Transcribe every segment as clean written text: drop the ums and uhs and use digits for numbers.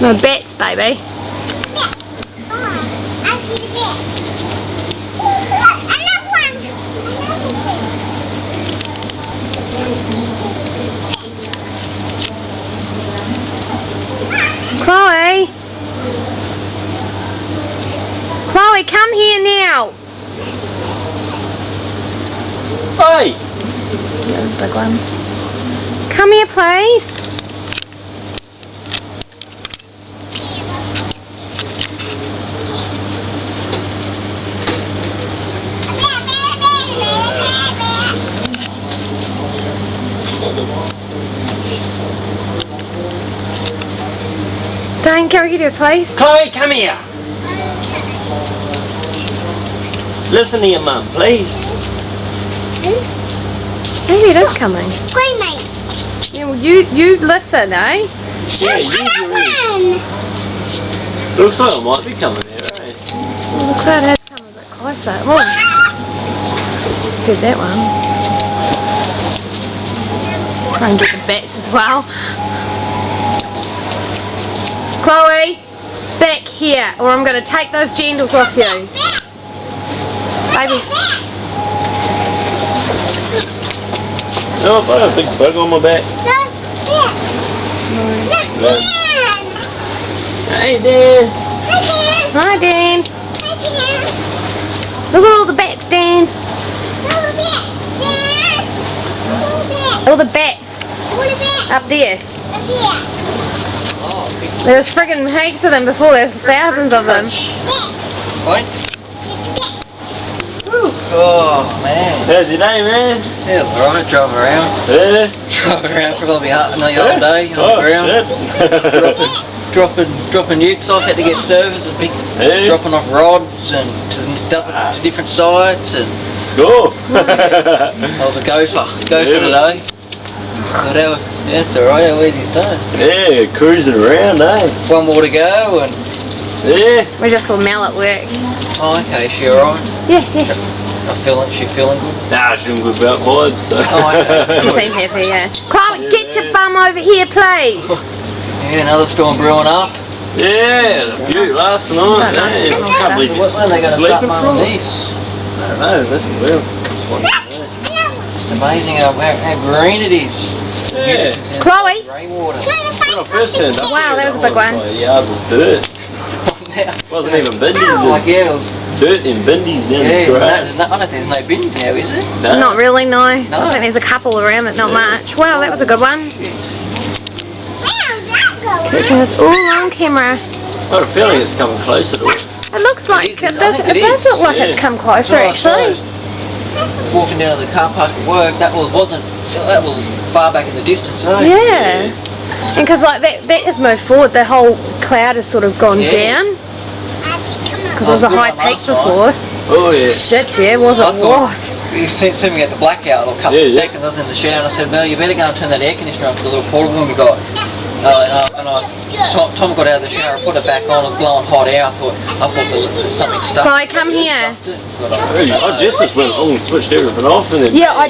No bats, baby. Chloe! Chloe, come here now! Hey! That was a big one. Come here, please. Dane, can we get her, please? Chloe, come here! Listen to your mum, please. Maybe it is coming. Playmate. Yeah, well, you listen, eh? Yeah, use your ears. Looks like it might be coming here, eh? Well, the cloud has come a bit closer. Oh. Heard that one. Try and get the bats as well. Chloe, back here, or I'm going to take those gendals off you. Baby. Oh, I got a big bug on my back. Hey, Dan. Hi, Dan. Look at all the bats, Dan. All the bats up there. There's friggin' heaps of them before. There's thousands of them. What? Oh man. How's your day, man? Yeah, alright, driving around. Yeah? Driving around for probably half an hour all day on the ground. Shit. dropping utes off, had to get service and dropping off rods and to different sites and Score. I was a gopher today. So that was, yeah, it's alright, how easy it's done. Yeah, cruising around, eh? One more to go and Yeah. We just saw Mel at work. oh okay, she alright? Yeah. She feeling good? Nah, she's doing good about vibes, so. Oh, okay. You seem happy, yeah. Chloe, get your bum over here, please. Yeah, another storm brewing up. Yeah, the beauty last night, eh? I can't believe you're When are they going to start sleeping mowing from? these? I don't know, that's weird. It's amazing how green it is. Yeah. Chloe. Rainwater. When I first turned up Wow, here, that was a big one. my yard was dirt. Wasn't even bindies. Like, yeah, it was, Dirt in bindies down yeah, the grass. I don't think there's no bins now, is it? No. Not really, no. No. I think there's a couple around, but not much. Wow, that was a good one. It's all on camera. I've got a feeling it's coming closer to us. It looks like It is, I think it it does is, look like yeah. it's come closer, Right, actually. so, walking down to the car park at work, that was far back in the distance, eh? Yeah. And because like that has moved forward, the whole cloud has sort of gone Yeah. down. Because there was a high peak before. Oh yeah. Shit, yeah, was it I thought- what? You see me get the blackout a couple Yeah, of yeah. seconds. I was in the shower and I said, Mel, you better go and turn that air conditioner on for the little portable one we got. Tom got out of the shower and put it back on. It was blowing hot out. I thought there was something stuck. Chloe, come here. I just went along and switched everything off and then. Yeah, I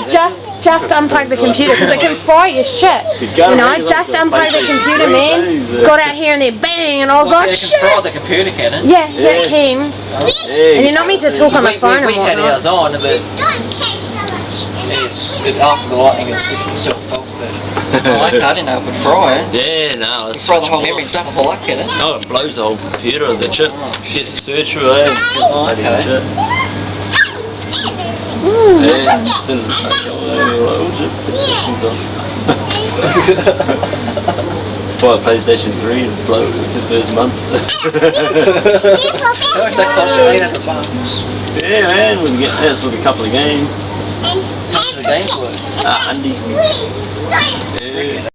just unplugged the computer because it can fry your shit. You know, I just unplugged the computer, man. Got out here and then bang, and I was like, It can fry shit. the computer, can it? Yeah, Yeah. that can. And you're not meant to talk on the phone We and had ours whatnot. on, but after the lightning it switched itself off. But I didn't know it would fry it. Yeah, no, It it's fry the whole memory and stuff off the luck, can it? no, it blows the whole computer, the chip gets the search through there. Oh, okay. Mm. Yeah, as soon as it's like, oh shit, PlayStation's on. Buy a PlayStation 3 and blow it the first month. How much that cost you? $800. Yeah man, we can get that with a couple of games. How much the games worth? Andy. Yeah.